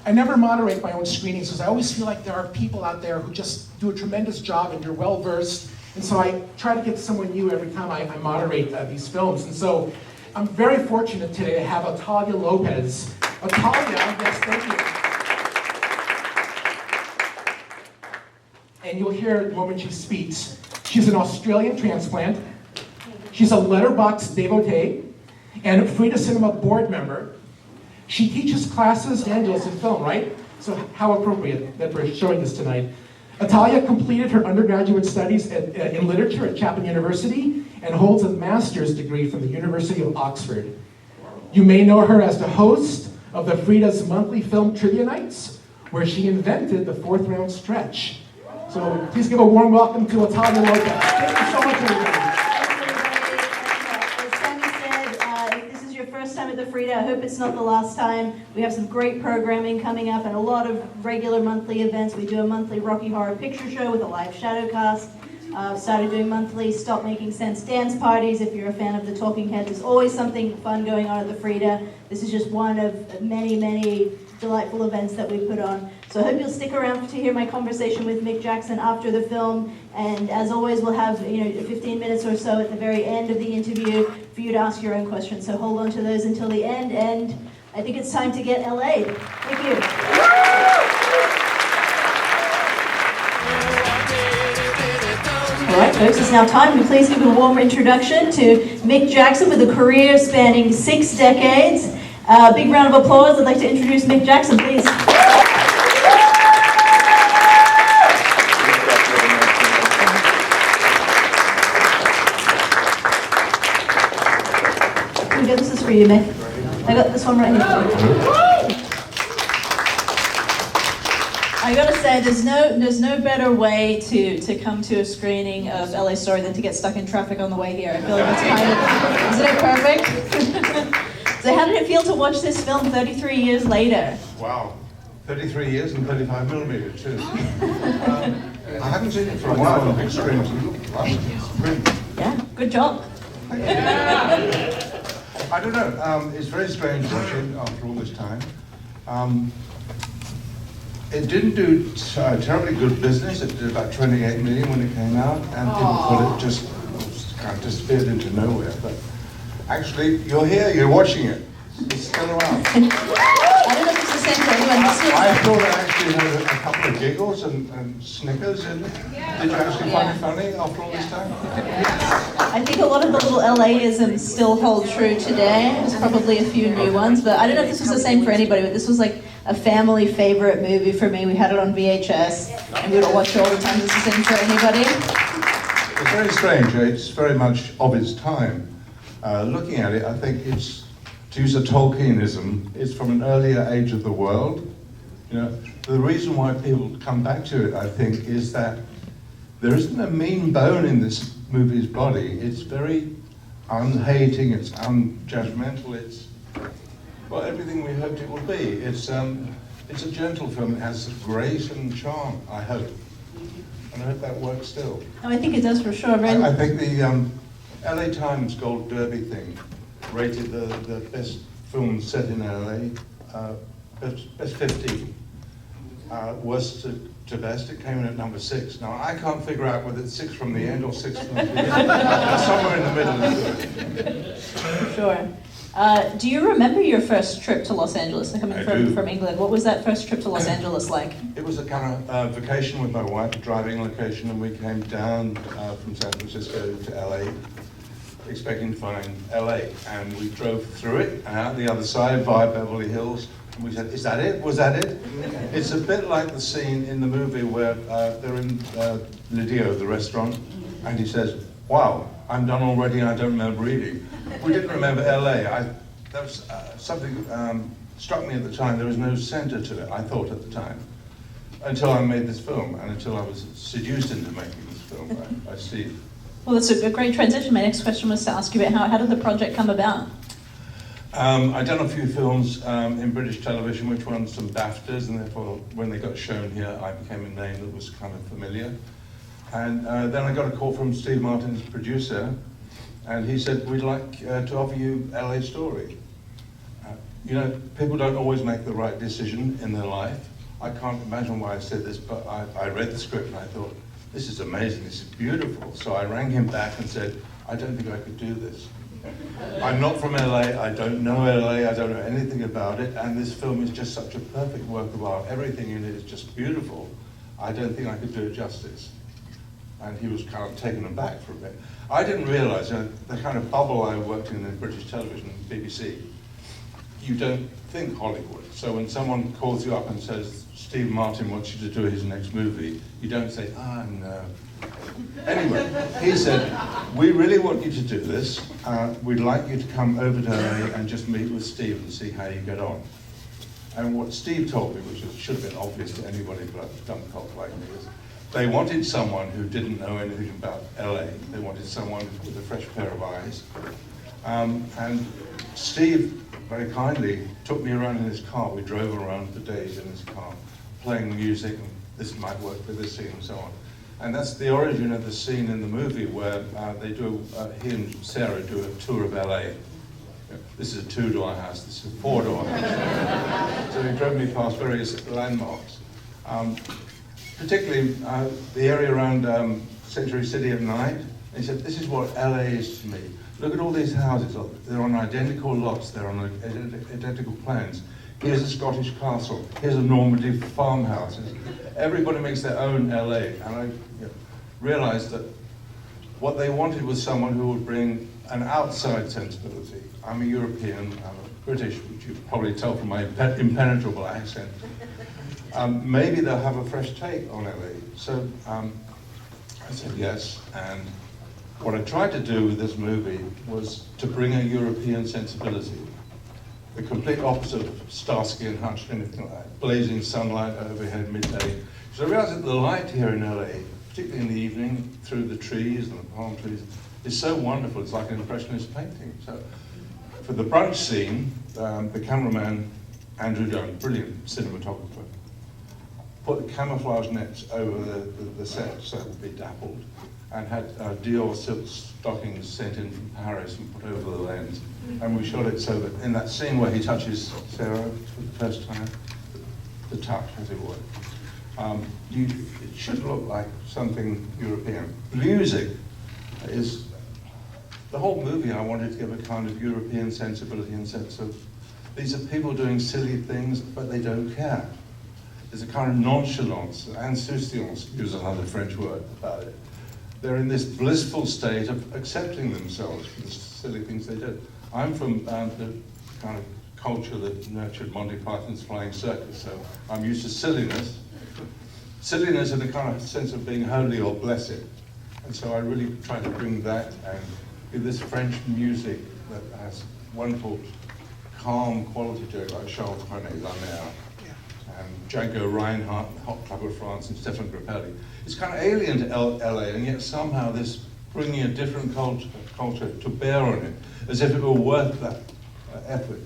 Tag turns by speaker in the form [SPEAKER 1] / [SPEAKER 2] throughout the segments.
[SPEAKER 1] I never moderate my own screenings because I always feel like there are people out there who just do a tremendous job and you're well-versed. And so I try to get someone new every time I moderate these films. And so I'm very fortunate today to have Atalia Lopez. Atalia, yes, thank you. And you'll hear the moment she speaks. She's an Australian transplant. She's a Letterboxd devotee and a Frida Cinema board member. She teaches classes in Los Angeles in film, right? So how appropriate that we're showing this tonight. Atalia completed her undergraduate studies in literature at Chapman University and holds a master's degree from the University of Oxford. You may know her as the host of the Frida's monthly film trivia nights, where she invented the fourth round stretch. So please give a warm welcome to Atalia Lopez. Thank you so much, everybody.
[SPEAKER 2] At the Frida. I hope it's not the last time. We have some great programming coming up and a lot of regular monthly events. We do a monthly Rocky Horror Picture Show with a live shadow cast. Started doing monthly Stop Making Sense dance parties. If you're a fan of the Talking Heads, there's always something fun going on at the Frida. This is just one of many, many delightful events that we put on. So I hope you'll stick around to hear my conversation with Mick Jackson after the film. And as always, we'll have 15 minutes or so at the very end of the interview for you to ask your own questions. So hold on to those until the end. And I think it's time to get LA. Thank you. All right, folks, it's now time to please give a warm introduction to Mick Jackson with a career spanning 6 decades. Big round of applause. I'd like to introduce Mick Jackson, please. This is for you, Mick. I got this one right here. I gotta say, there's no better way to come to a screening of LA Story than to get stuck in traffic on the way here. I feel like that's kind of, isn't it perfect? So how did it feel to watch this film 33 years later?
[SPEAKER 3] Wow, 33 years and 35mm too. I haven't seen it for a while on the big screen.
[SPEAKER 2] Yeah, good job.
[SPEAKER 3] I don't know, it's very strange watching after all this time. It didn't do terribly good business. It did about 28 million when it came out, and people thought it just kind of disappeared into nowhere. But actually, you're here, you're watching it. It's still around.
[SPEAKER 2] I don't know if it's the same for anyone.
[SPEAKER 3] I thought I actually had a couple of giggles and snickers in it. Did you actually find it funny after all this time?
[SPEAKER 2] I think a lot of the little LA-isms still hold true today. There's probably a few new ones, but I don't know if this was the same for anybody, but this was like a family favorite movie for me. We had it on VHS, and we would watch it all the time. Is this the same for anybody?
[SPEAKER 3] It's very strange. It's very much of its time. Looking at it, I think it's, to use a Tolkienism, it's from an earlier age of the world. The reason why people come back to it, I think, is that there isn't a mean bone in this movie's body. It's very unhating, it's unjudgmental, it's everything we hoped it would be. It's a gentle film. It has grace and charm, I hope. And I hope that works still.
[SPEAKER 2] Oh, I think it does for sure, right?
[SPEAKER 3] I think the LA Times Gold Derby thing rated the best film set in LA, best 15. Worst to best, it came in at number 6. Now, I can't figure out whether it's 6 from the end or 6 from the beginning. Somewhere in the middle is good.
[SPEAKER 2] Sure. Do you remember your first trip to Los Angeles, coming from England? What was that first trip to Los Angeles like?
[SPEAKER 3] It was a kind of vacation with my wife, a driving location, and we came down from San Francisco to LA, expecting to find LA. And we drove through it, and out the other side via Beverly Hills. And we said, is that it? Was that it? It's a bit like the scene in the movie where they're in Lidio, the restaurant, and he says, wow, I'm done already and I don't remember eating. We didn't remember LA. That was something struck me at the time. There was no center to it, I thought at the time, until I made this film and until I was seduced into making this film by Steve.
[SPEAKER 2] Well, that's a great transition. My next question was to ask you about how did the project come about?
[SPEAKER 3] I'd done a few films in British television which won some BAFTAs, and therefore when they got shown here I became a name that was kind of familiar. And then I got a call from Steve Martin's producer, and he said, we'd like to offer you LA Story. You know, people don't always make the right decision in their life. I can't imagine why I said this, but I read the script and I thought, this is amazing, this is beautiful. So I rang him back and said, I don't think I could do this. I'm not from LA, I don't know LA, I don't know anything about it, and this film is just such a perfect work of art. Everything in it is just beautiful. I don't think I could do it justice. And he was kind of taken aback for a bit. I didn't realize the kind of bubble I worked in British television, BBC, you don't think Hollywood. So when someone calls you up and says, Steve Martin wants you to do his next movie, you don't say, no. Anyway, he said, we really want you to do this. We'd like you to come over to LA and just meet with Steve and see how you get on. And what Steve told me, which should have been obvious to anybody but a dumb cock like me, is they wanted someone who didn't know anything about LA. They wanted someone with a fresh pair of eyes. And Steve very kindly took me around in his car. We drove around for days in his car, playing music, and this might work for this scene and so on. And that's the origin of the scene in the movie where he and Sarah do a tour of LA. This is a 2-door house, this is a 4-door house. So he drove me past various landmarks. Particularly the area around Century City at night. And he said, this is what LA is to me. Look at all these houses, they're on identical lots, they're on identical plans. Here's a Scottish castle, here's a Normandy farmhouse. Everybody makes their own LA. And I realized that what they wanted was someone who would bring an outside sensibility. I'm a European, I'm a British, which you can probably tell from my impenetrable accent. Maybe they'll have a fresh take on LA. So I said yes, and what I tried to do with this movie was to bring a European sensibility. The complete opposite of Starsky and Hutch, anything like that. Blazing sunlight overhead midday. So I realized that the light here in LA, particularly in the evening, through the trees and the palm trees, is so wonderful. It's like an impressionist painting. So for the brunch scene, the cameraman, Andrew Jones, brilliant cinematographer, put the camouflage nets over the set so it would be dappled, and had Dior silk stockings sent in from Paris and put over the lens. And we shot it so that in that scene where he touches Sarah for the first time, the touch, as it were, it should look like something European. The music is, the whole movie I wanted to give a kind of European sensibility and sense of, these are people doing silly things, but they don't care. There's a kind of nonchalance, insouciance, to use another French word about it. They're in this blissful state of accepting themselves for the silly things they do. I'm from the kind of culture that nurtured Monty Python's Flying Circus, so I'm used to silliness. Silliness in a kind of sense of being holy or blessed. And so I really tried to bring that and give this French music that has wonderful, calm quality to it, like Charles Trenet, La Mer, and Django Reinhardt, the Hot Club of France, and Stéphane Grappelli. It's kind of alien to LA, and yet somehow this bringing a different culture to bear on it, as if it were worth that effort.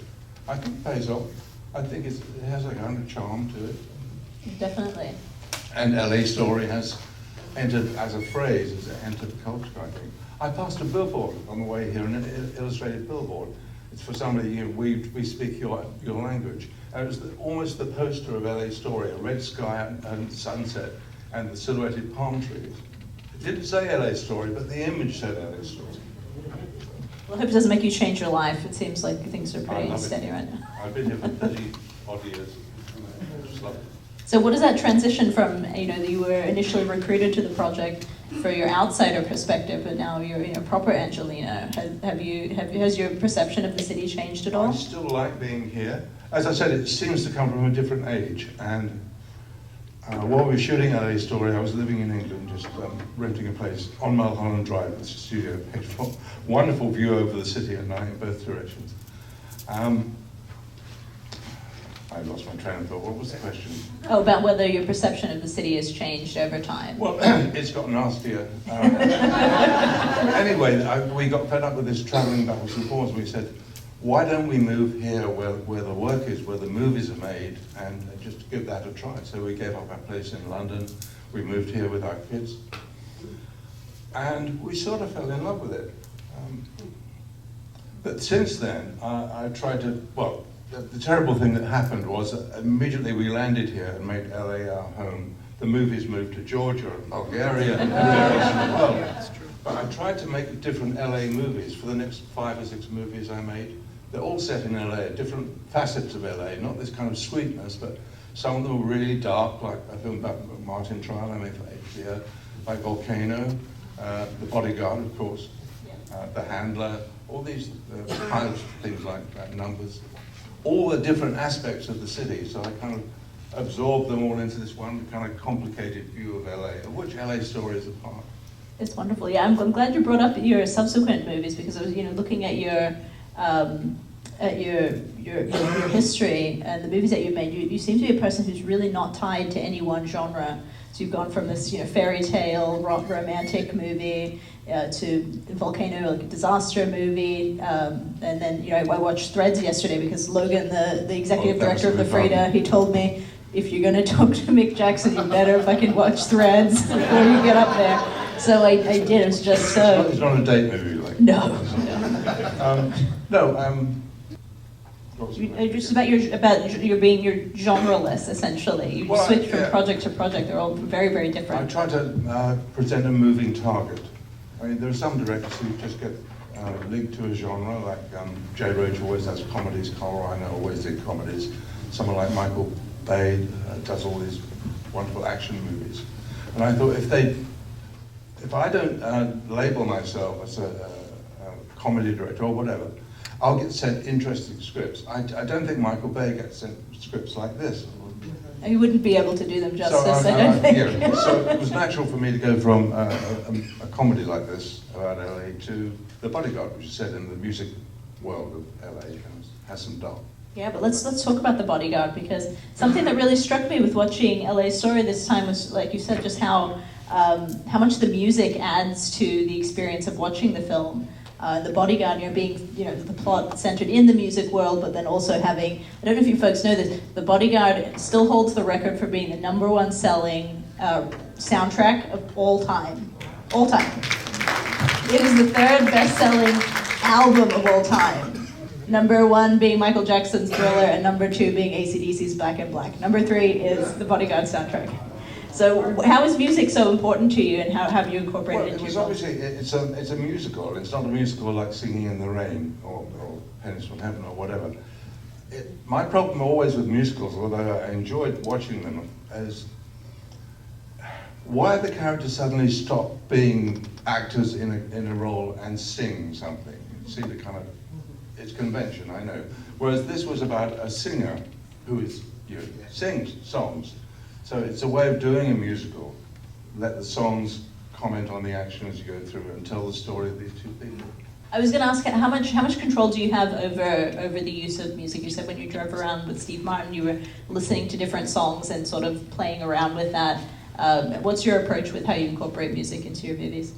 [SPEAKER 3] I think it pays off. I think it has a kind of charm to it.
[SPEAKER 2] Definitely.
[SPEAKER 3] And LA Story has entered, as a phrase, has entered culture, I think. I passed a billboard on the way here, an illustrated billboard. It's for somebody, we speak your language. And it was almost the poster of LA Story, a red sky and sunset, and the silhouetted palm trees. It didn't say LA Story, but the image said LA Story.
[SPEAKER 2] Well, I hope it doesn't make you change your life. It seems like things are pretty steady right now.
[SPEAKER 3] I've been here for 30 odd years. Just love it.
[SPEAKER 2] So what does that transition from, you were initially recruited to the project for your outsider perspective, but now you're proper Angelino. Has your perception of the city changed at all?
[SPEAKER 3] I still like being here. As I said, it seems to come from a different age. And while we were shooting LA Story, I was living in England, just renting a place on Mulholland Drive. It's a studio paid for. Wonderful view over the city at night in both directions. I lost my train of thought. What was the question?
[SPEAKER 2] Oh, about whether your perception of the city has changed over time.
[SPEAKER 3] Well, it's got nastier. Anyway, we got fed up with this travelling backwards and forwards. We said, why don't we move here where the work is, where the movies are made, and just give that a try. So we gave up our place in London. We moved here with our kids. And we sort of fell in love with it. But since then, I tried to, the terrible thing that happened was that immediately we landed here and made LA our home. The movies moved to Georgia and Bulgaria and everywhere else in the world. But I tried to make different LA movies. For the next 5 or 6 movies I made, they're all set in LA, different facets of LA, not this kind of sweetness, but some of them were really dark, like a film about Martin trial I made for HBO, like Volcano, The Bodyguard, of course, The Handler, all these kind of things like Numbers, all the different aspects of the city. So I kind of absorbed them all into this one kind of complicated view of LA, of which LA story is a part.
[SPEAKER 4] It's wonderful. Yeah, I'm glad you brought up your subsequent movies, because I was, looking at your history and the movies that you've made. You seem to be a person who's really not tied to any one genre. So you've gone from this, fairy tale, romantic movie to Volcano, like a disaster movie, and then I watched Threads yesterday because Logan, the executive director of the Frida, he told me, if you're going to talk to Mick Jackson, you better fucking watch Threads before you get up there. So I did. It was just so.
[SPEAKER 3] It's not a date movie, like.
[SPEAKER 4] No. Just about your being your genreless, essentially. You switch from project to project. They're all very, very different.
[SPEAKER 3] I try to present a moving target. I mean, there are some directors who just get linked to a genre, like Jay Roach always does comedies, Carl Reiner always did comedies. Someone like Michael Bay does all these wonderful action movies. And I thought, if I don't label myself as a comedy director or whatever, I'll get sent interesting scripts. I don't think Michael Bay gets sent scripts like this.
[SPEAKER 4] You wouldn't be able to do them justice, I don't think.
[SPEAKER 3] Yeah, so it was natural for me to go from a comedy like this about LA to The Bodyguard, which is set in the music world of LA, has some dark.
[SPEAKER 4] Yeah, but let's talk about The Bodyguard, because something that really struck me with watching LA Story this time was, like you said, just how much the music adds to the experience of watching the film. The Bodyguard, being, the plot centered in the music world, but then also having, I don't know if you folks know this, The Bodyguard still holds the record for being the #1 selling soundtrack of all time. All time. It is the 3rd best-selling album of all time. #1 being Michael Jackson's Thriller, and #2 being AC/DC's Back in Black. #3 is The Bodyguard soundtrack. So how is music so important to you, and how have you incorporated it into your film?
[SPEAKER 3] Obviously, it's a musical. It's not a musical like Singing in the Rain or Pennies from Heaven or whatever. My problem always with musicals, although I enjoyed watching them, is why the characters suddenly stop being actors in a role and sing something. It seemed to kind of, it's convention, I know. Whereas this was about a singer who sings songs. So it's a way of doing a musical. Let the songs comment on the action as you go through and tell the story of these two people.
[SPEAKER 4] I was going to ask, how much control do you have over the use of music? You said when you drove around with Steve Martin, you were listening to different songs and sort of playing around with that. What's your approach with how you incorporate music into your movies?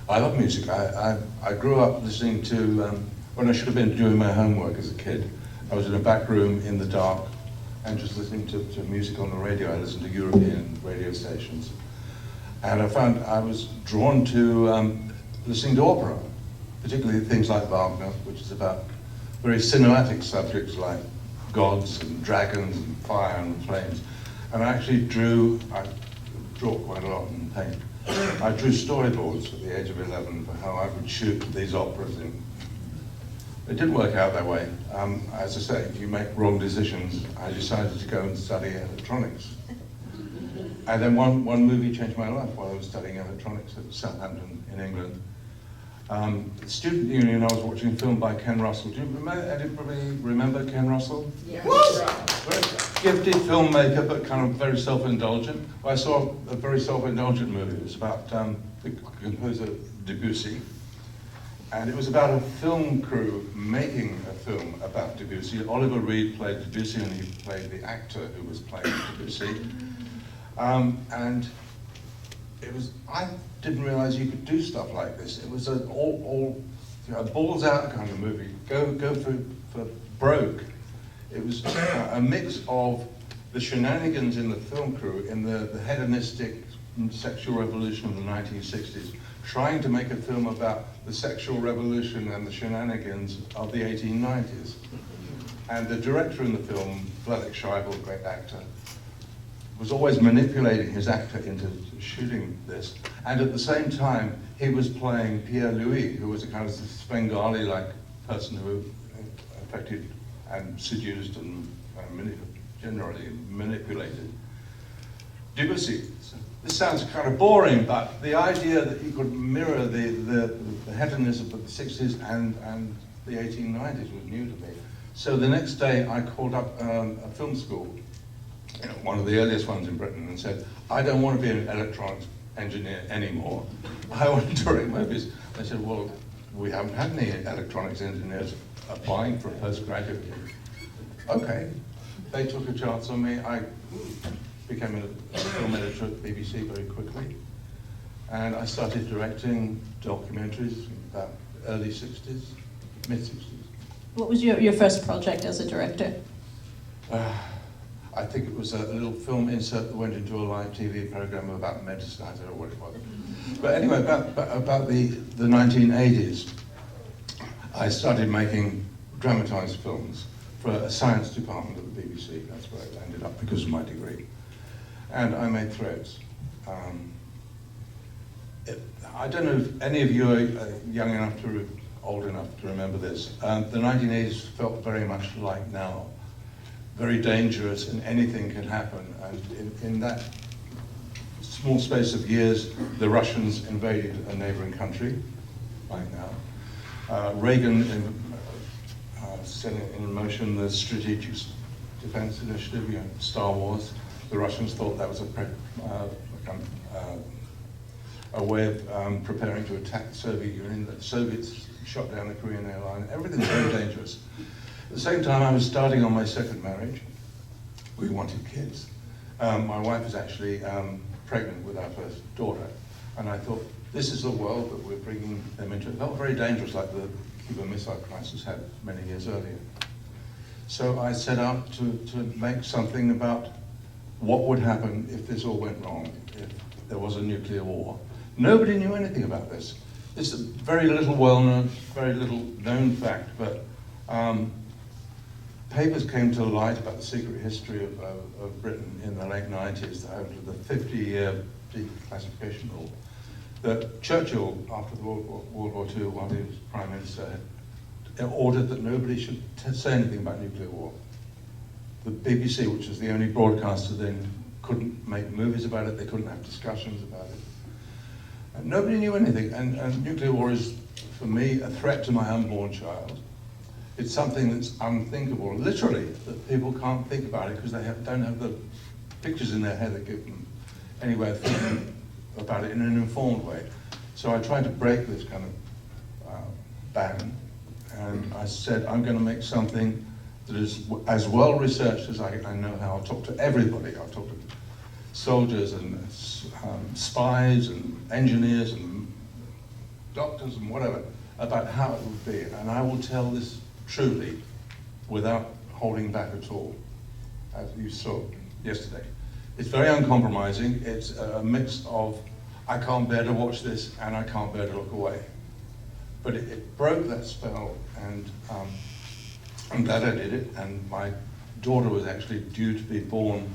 [SPEAKER 3] I love music. I grew up listening to, when I should have been doing my homework as a kid, I was in a back room in the dark and just listening to music on the radio. I listened to European radio stations. And I found I was drawn to listening to opera, particularly things like Wagner, which is about very cinematic subjects like gods and dragons and fire and flames. And I draw quite a lot and paint. I drew storyboards at the age of 11 for how I would shoot these operas in. It didn't work out that way. As I say, if you make wrong decisions, I decided to go and study electronics. And then one movie changed my life while I was studying electronics at Southampton in England. The student union, I was watching a film by Ken Russell. Do you remember Ken Russell?
[SPEAKER 4] Yeah.
[SPEAKER 3] Very gifted filmmaker, but kind of very self-indulgent. I saw a very self-indulgent movie. It was about the composer Debussy. And it was about a film crew making a film about Debussy. Oliver Reed played Debussy, and he played the actor who was playing Debussy. And it was, I didn't realize you could do stuff like this. It was an all balls out kind of movie. Go for broke. It was a mix of the shenanigans in the film crew in the hedonistic sexual revolution of the 1960s, trying to make a film about the sexual revolution and the shenanigans of the 1890s. And the director in the film, Vladek Scheibel, great actor, was always manipulating his actor into shooting this. And at the same time, he was playing Pierre Louis, who was a kind of Svengali-like person who affected and seduced and generally manipulated Debussy. So this sounds kind of boring, but the idea that he could mirror the hedonism of the 60s and the 1890s was new to me. So the next day I called up a film school, one of the earliest ones in Britain, and said, I don't want to be an electronics engineer anymore. I want to direct movies. They said, well, we haven't had any electronics engineers applying for a postgraduate. Okay. They took a chance on me. I became a film editor at the BBC very quickly. And I started directing documentaries in the early 60s, mid-60s.
[SPEAKER 4] What was your first project as a director?
[SPEAKER 3] I think it was a little film insert that went into a live TV program about medicine. I don't know what it was. But anyway, about the 1980s, I started making dramatized films for a science department at the BBC. That's where I ended up because of my degree. And I made Threads. I don't know if any of you are young enough old enough to remember this. The 1980s felt very much like now. Very dangerous, and anything can happen. And in that small space of years, the Russians invaded a neighboring country, like now. Reagan set in motion the Strategic Defense Initiative, Star Wars. The Russians thought that was a way of preparing to attack the Soviet Union. The Soviets shot down the Korean airline. Everything was very dangerous. At the same time, I was starting on my second marriage. We wanted kids. My wife was actually pregnant with our first daughter, and I thought, this is the world that we're bringing them into. It felt very dangerous, like the Cuban Missile Crisis had many years earlier. So I set out to make something about what would happen if this all went wrong, if there was a nuclear war. Nobody knew anything about this. This is very little well-known, very little known fact, but papers came to light about the secret history of Britain in the late 90s, over the 50-year declassification rule, that Churchill, after the World War II, while he was Prime Minister, had ordered that nobody should say anything about nuclear war. The BBC, which was the only broadcaster then, couldn't make movies about it, they couldn't have discussions about it. And nobody knew anything, and nuclear war is, for me, a threat to my unborn child. It's something that's unthinkable, literally, that people can't think about it because they don't have the pictures in their head that give them any way of thinking about it in an informed way. So I tried to break this kind of ban, and I said, I'm going to make something that is as well researched as I know how. I'll talk to everybody. I'll talk to soldiers and spies and engineers and doctors and whatever about how it would be. And I will tell this truly without holding back at all, as you saw yesterday. It's very uncompromising. It's a mix of, I can't bear to watch this and I can't bear to look away. But it broke that spell, and I'm glad I did it. And my daughter was actually due to be born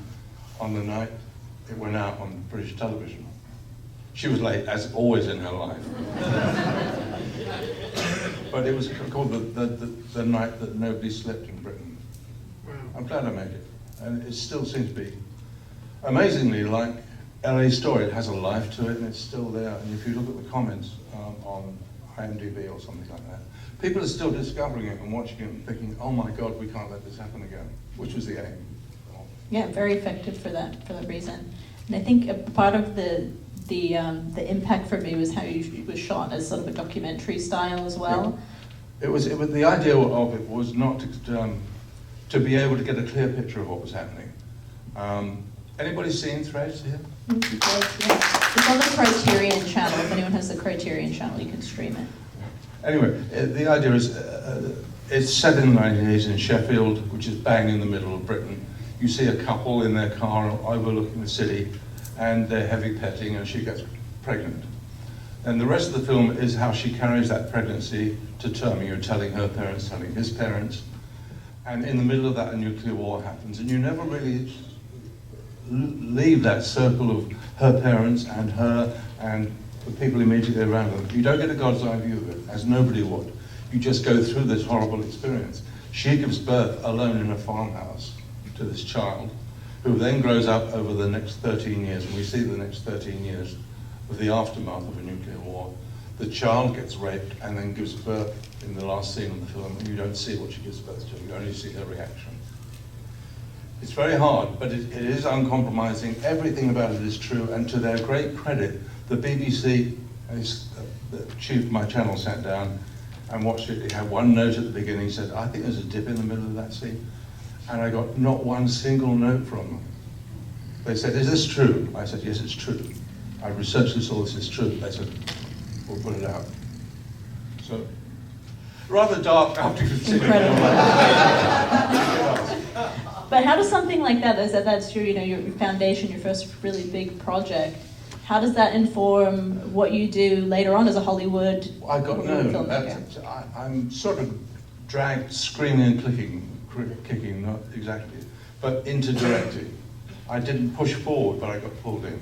[SPEAKER 3] on the night it went out on British television. She was late, as always in her life. But it was called the night that nobody slept in Britain. I'm glad I made it. And it still seems to be, amazingly, like LA Story. It has a life to it, and it's still there. And if you look at the comments on IMDb or something like that, people are still discovering it and watching it and thinking, oh my God, we can't let this happen again, which was the aim.
[SPEAKER 4] Yeah, very effective for that reason. And I think a part of the impact for me was how it was shot as sort of a documentary style as well.
[SPEAKER 3] Yeah. It was the idea of it was not to be able to get a clear picture of what was happening. Anybody seen Threads here?
[SPEAKER 4] Yeah. It's on the Criterion channel. If anyone has the Criterion channel, you can stream it.
[SPEAKER 3] Anyway, the idea is it's set in the 1980s in Sheffield, which is bang in the middle of Britain. You see a couple in their car overlooking the city, and they're heavy petting, and she gets pregnant. And the rest of the film is how she carries that pregnancy to term. You're telling her parents, telling his parents. And in the middle of that, a nuclear war happens, and you never really leave that circle of her parents and her and the people immediately around them. You don't get a God's eye view of it, as nobody would. You just go through this horrible experience. She gives birth alone in a farmhouse to this child, who then grows up over the next 13 years, and we see the next 13 years of the aftermath of a nuclear war. The child gets raped and then gives birth in the last scene of the film, and you don't see what she gives birth to, you only see her reaction. It's very hard, but it is uncompromising. Everything about it is true, and to their great credit, the BBC, the chief of my channel, sat down and watched it. It had one note at the beginning, said, I think there's a dip in the middle of that scene. And I got not one single note from them. They said, is this true? I said, yes, it's true. I researched this, all this is true. They said, we'll put it out. So, rather dark after you've seen
[SPEAKER 4] Incredible.
[SPEAKER 3] it.
[SPEAKER 4] But how does something like that, that's your, your foundation, your first really big project, how does that inform what you do later on as a Hollywood filmmaker?
[SPEAKER 3] I'm sort of dragged screaming and kicking, not exactly, but into directing. I didn't push forward, but I got pulled in.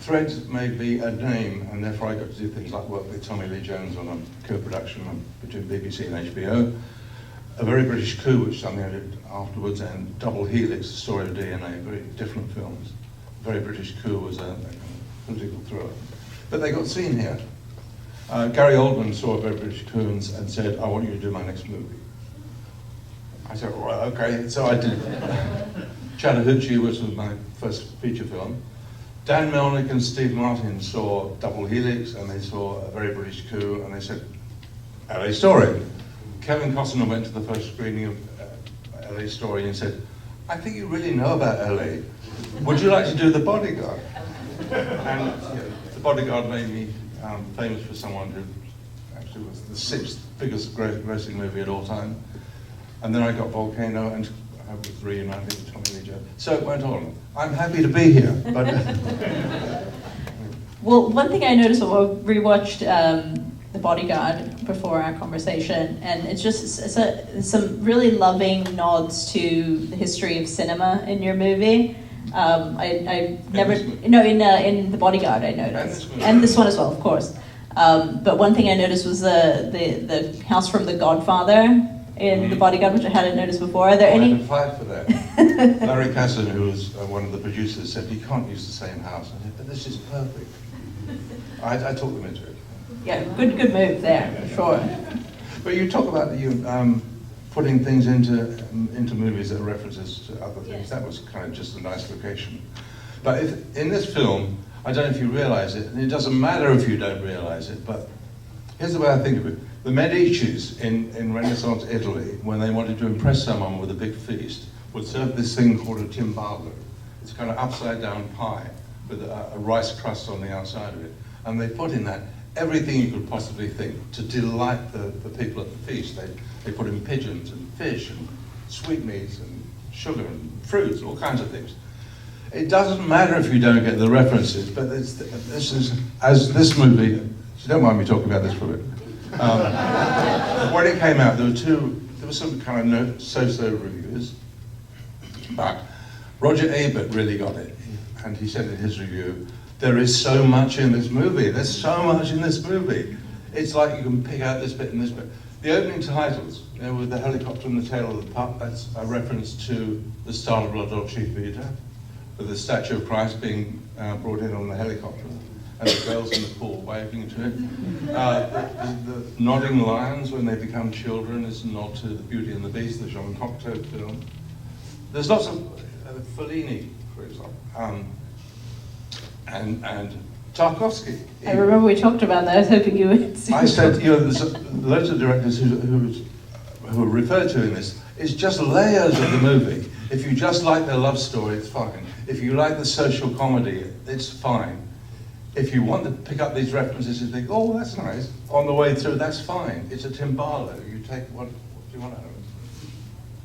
[SPEAKER 3] Threads made me a name, and therefore I got to do things like work with Tommy Lee Jones on a co-production between BBC and HBO. A Very British Coup, which is something I did afterwards, and Double Helix, The Story of DNA, very different films. Very British Coup was a political thriller. But they got seen here. Gary Oldman saw A Very British Coup and said, I want you to do my next movie. I said, well, okay, so I did. Chattahoochee, which was my first feature film. Dan Melnick and Steve Martin saw Double Helix, and they saw A Very British Coup, and they said, LA Story. Kevin Costner went to the first screening of LA Story and said, I think you really know about LA. Would you like to do The Bodyguard? And The Bodyguard made me famous for someone who actually was the 6th biggest grossing movie at all time. And then I got Volcano, and I was reunited with Tommy Lee Jones. So it went on. I'm happy to be here, but...
[SPEAKER 4] Well, one thing I noticed when we rewatched The Bodyguard before our conversation, and it's some really loving nods to the history of cinema in your movie. I never in The Bodyguard I noticed, and this one as well, of course. But one thing I noticed was the house from The Godfather in The Bodyguard, which I hadn't noticed before. Are there any?
[SPEAKER 3] I had to fight for that. Larry Kasdan, who was one of the producers, said you can't use the same house. I said, but this is perfect. I talked them into it.
[SPEAKER 4] Yeah, good move there, for sure.
[SPEAKER 3] But you talk about you putting things into movies that are references to other things. That was kind of just a nice location. But in this film, I don't know if you realize it, and it doesn't matter if you don't realize it, but here's the way I think of it. The Medicis in Renaissance Italy, when they wanted to impress someone with a big feast, would serve this thing called a timballo. It's kind of upside down pie with a rice crust on the outside of it. And they put in that everything you could possibly think to delight the people at the feast. They put in pigeons and fish and sweetmeats and sugar and fruits, all kinds of things. It doesn't matter if you don't get the references, but this is, as this movie, if you don't mind me talking about this for a bit. When it came out, there were some kind of so-so reviews, but Roger Ebert really got it, and he said in his review, there is so much in this movie, there's so much in this movie. It's like you can pick out this bit and this bit. The opening titles, with the helicopter and the tail of the pup, that's a reference to the start of La Dolce Vita, with the statue of Christ being brought in on the helicopter, and the girls in the pool waving to it. The nodding lions when they become children is a nod to the Beauty and the Beast, the Jean Cocteau film. There's lots of Fellini, for example, and Tarkovsky.
[SPEAKER 4] I remember we talked about that. I was hoping you would.
[SPEAKER 3] I said, there's loads of directors who are referred to in this. It's just layers of the movie. If you just like their love story, it's fine. If you like the social comedy, it's fine. If you want to pick up these references and think, oh, that's nice, on the way through, that's fine. It's a timballo. You take what you want out of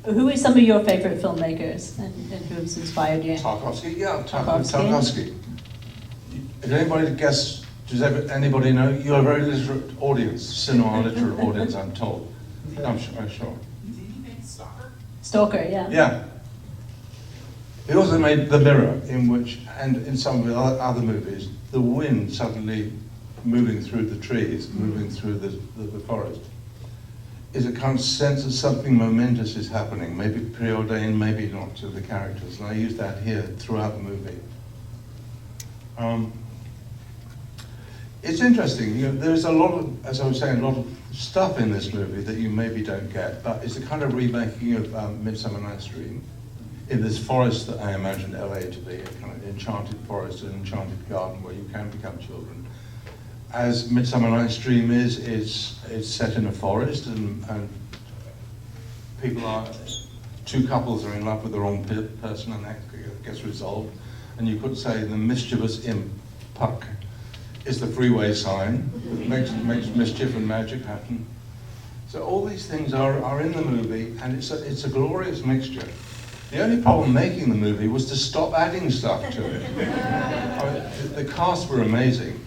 [SPEAKER 3] it.
[SPEAKER 4] Who are some of your favorite filmmakers and who has inspired you?
[SPEAKER 3] Tarkovsky, yeah, Tarkovsky. If anybody guess, does anybody know? You're a very literate audience, cinema literate audience, I'm told. I'm sure.
[SPEAKER 5] Did he make Stalker?
[SPEAKER 4] Stalker, yeah.
[SPEAKER 3] Yeah. He also made The Mirror, in which, and in some of the other movies, the wind suddenly moving through the trees, moving through the forest, is a kind of sense that something momentous is happening, maybe preordained, maybe not, to the characters. And I use that here throughout the movie. It's interesting, you know, there's a lot of, as I was saying, a lot of stuff in this movie that you maybe don't get, but it's a kind of remaking of Midsummer Night's Dream in this forest that I imagined LA to be, a kind of enchanted forest, an enchanted garden where you can become children. As Midsummer Night's Dream is, it's set in a forest, and people are, two couples are in love with the wrong person, and that gets resolved. And you could say the mischievous imp, Puck, is the freeway sign that makes mischief and magic happen. So all these things are in the movie, and it's a glorious mixture. The only problem making the movie was to stop adding stuff to it. I mean, the cast were amazing.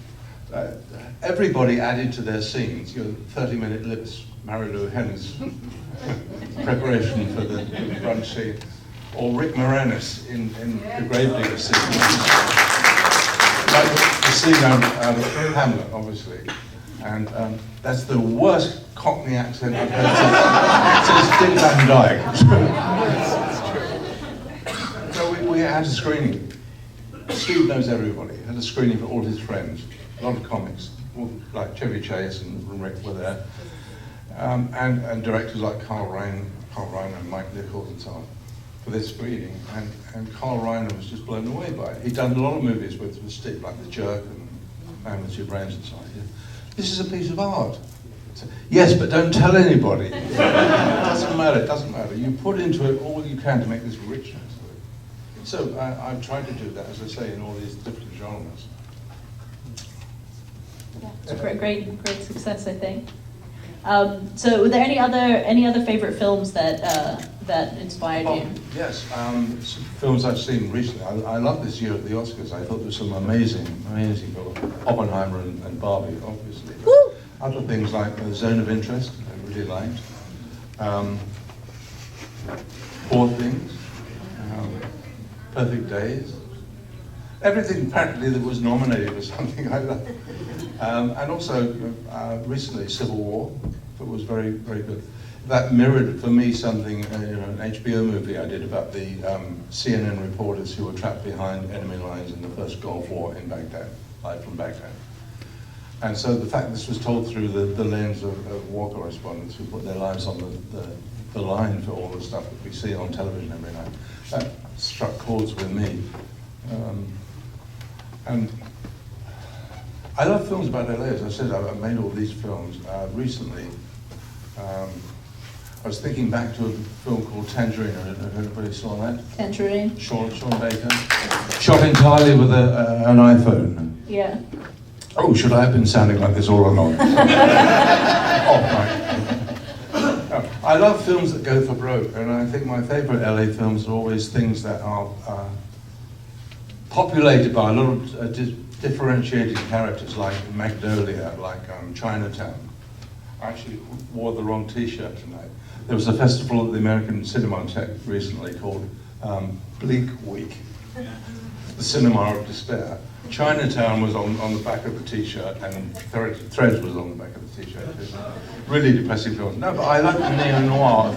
[SPEAKER 3] Everybody added to their scenes, you know, 30-minute lips, Mary-Lou Henner's preparation for the brunch scene, or Rick Moranis in the Gravedigger scene. Like the scene out of Hamlet, obviously. And that's the worst Cockney accent I've heard since Dick Van Dyke. So we had a screening. Steve knows everybody. Had a screening for all his friends. A lot of comics, like Chevy Chase and Rick were there. And directors like Carl Reiner and Mike Nichols and so on for this screening. And Carl Reiner was just blown away by it. He'd done a lot of movies with Steve, like The Jerk and Man with Two Brains and so on. This is a piece of art. Yes, but don't tell anybody. It doesn't matter. You put into it all you can to make this richness. So I've tried to do that, as I say, in all these different genres.
[SPEAKER 4] Yeah, it's a great success, I think. So, were there any other favorite films that inspired you?
[SPEAKER 3] Yes, films I've seen recently. I love this year at the Oscars. I thought there was some amazing films. Oppenheimer and Barbie, obviously.
[SPEAKER 4] Woo!
[SPEAKER 3] Other things like The Zone of Interest, I really liked. Poor Things, Perfect Days. Everything practically that was nominated for something I love. And also recently Civil War, that was very, very good. That mirrored for me something, an HBO movie I did about the CNN reporters who were trapped behind enemy lines in the first Gulf War in Baghdad, live from Baghdad. And so the fact this was told through the lens of war correspondents who put their lives on the line for all the stuff that we see on television every night, that struck chords with me. And I love films about LA. As I said, I've made all these films. Recently, I was thinking back to a film called Tangerine. I don't know if anybody saw that.
[SPEAKER 4] Tangerine.
[SPEAKER 3] Sean Baker. Shot entirely with an iPhone.
[SPEAKER 4] Yeah.
[SPEAKER 3] Oh, should I have been sounding like this all along? Oh, right. I love films that go for broke, and I think my favorite LA films are always things that are populated by a lot of differentiated characters, like Magnolia, like Chinatown. I actually wore the wrong t-shirt tonight. There was a festival at the American Cinematheque recently called Bleak Week, the cinema of despair. Chinatown was on the back of the t-shirt, and Threads was on the back of the t-shirt. It was really depressing films. No, but I like the neo-noir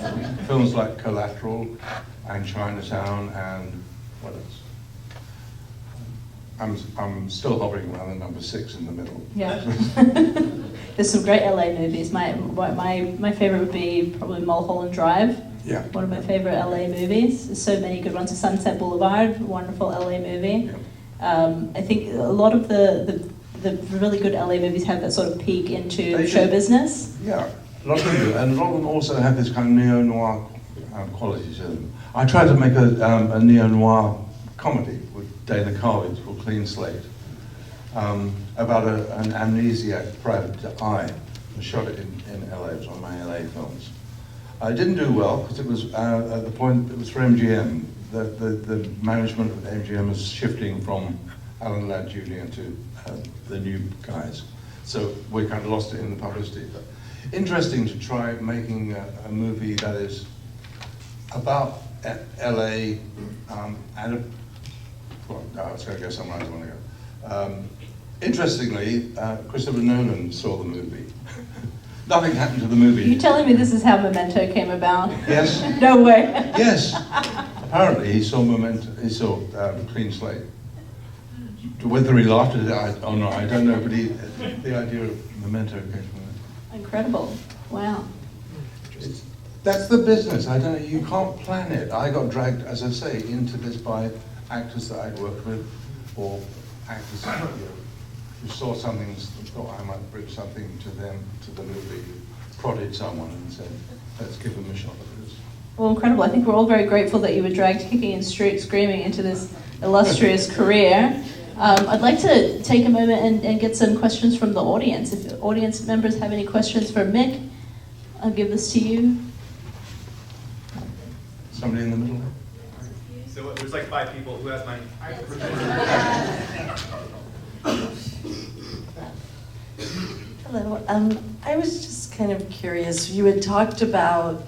[SPEAKER 3] films like Collateral and Chinatown and what else? I'm still hovering around the number 6 in the middle.
[SPEAKER 4] Yeah. There's some great LA movies. My favorite would be probably Mulholland Drive.
[SPEAKER 3] Yeah.
[SPEAKER 4] One of my favorite LA movies. There's so many good ones. Sunset Boulevard, wonderful LA movie.
[SPEAKER 3] Yeah.
[SPEAKER 4] I think a lot of the really good LA movies have that sort of peek into show business.
[SPEAKER 3] Yeah, a lot of them do, and a lot of them also have this kind of neo-noir quality to them. I tried to make a neo-noir comedy with Dana Carvey called Clean Slate, about an amnesiac private eye. I shot it in LA, it was one of my LA films. I didn't do well because it was at the point, it was for MGM. The management of MGM was shifting from Alan Ladd Jr. to the new guys. So we kind of lost it in the publicity. But interesting to try making a movie that is about LA, and well, no, I was going to go somewhere I don't want to go. Interestingly, Christopher Nolan saw the movie. Nothing happened to the movie.
[SPEAKER 4] Are you telling me this is how Memento came about?
[SPEAKER 3] Yes.
[SPEAKER 4] No way.
[SPEAKER 3] Yes. Apparently, he saw Memento. He saw Clean Slate. Whether he laughed at it or not, I don't know. But the idea of Memento came from it.
[SPEAKER 4] Incredible. Wow.
[SPEAKER 3] That's the business. I don't know. You can't plan it. I got dragged, as I say, into this by actors that I'd worked with, or actors who saw something and thought I might bring something to them, to the movie, prodded someone and said, let's give them a shot at this.
[SPEAKER 4] Well, incredible. I think we're all very grateful that you were dragged kicking and screaming into this illustrious career. I'd like to take a moment and get some questions from the audience. If audience members have any questions for Mick, I'll give this to you.
[SPEAKER 3] Somebody in the middle?
[SPEAKER 5] So there's like 5 people. Who has mine?
[SPEAKER 6] Hello. I was just kind of curious. You had talked about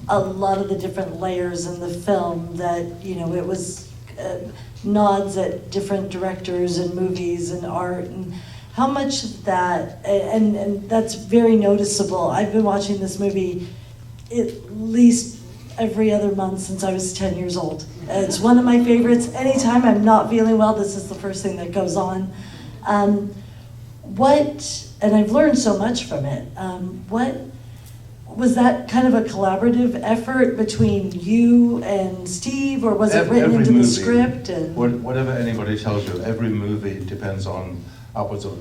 [SPEAKER 6] a lot of the different layers in the film that, you know, it was nods at different directors and movies and art, and how much of that, and that's very noticeable. I've been watching this movie at least every other month since I was 10 years old. It's one of my favorites. Anytime I'm not feeling well, this is the first thing that goes on. And I've learned so much from it. What was that kind of a collaborative effort between you and Steve, or was it written into the script? And
[SPEAKER 3] Whatever anybody tells you, every movie depends on upwards of.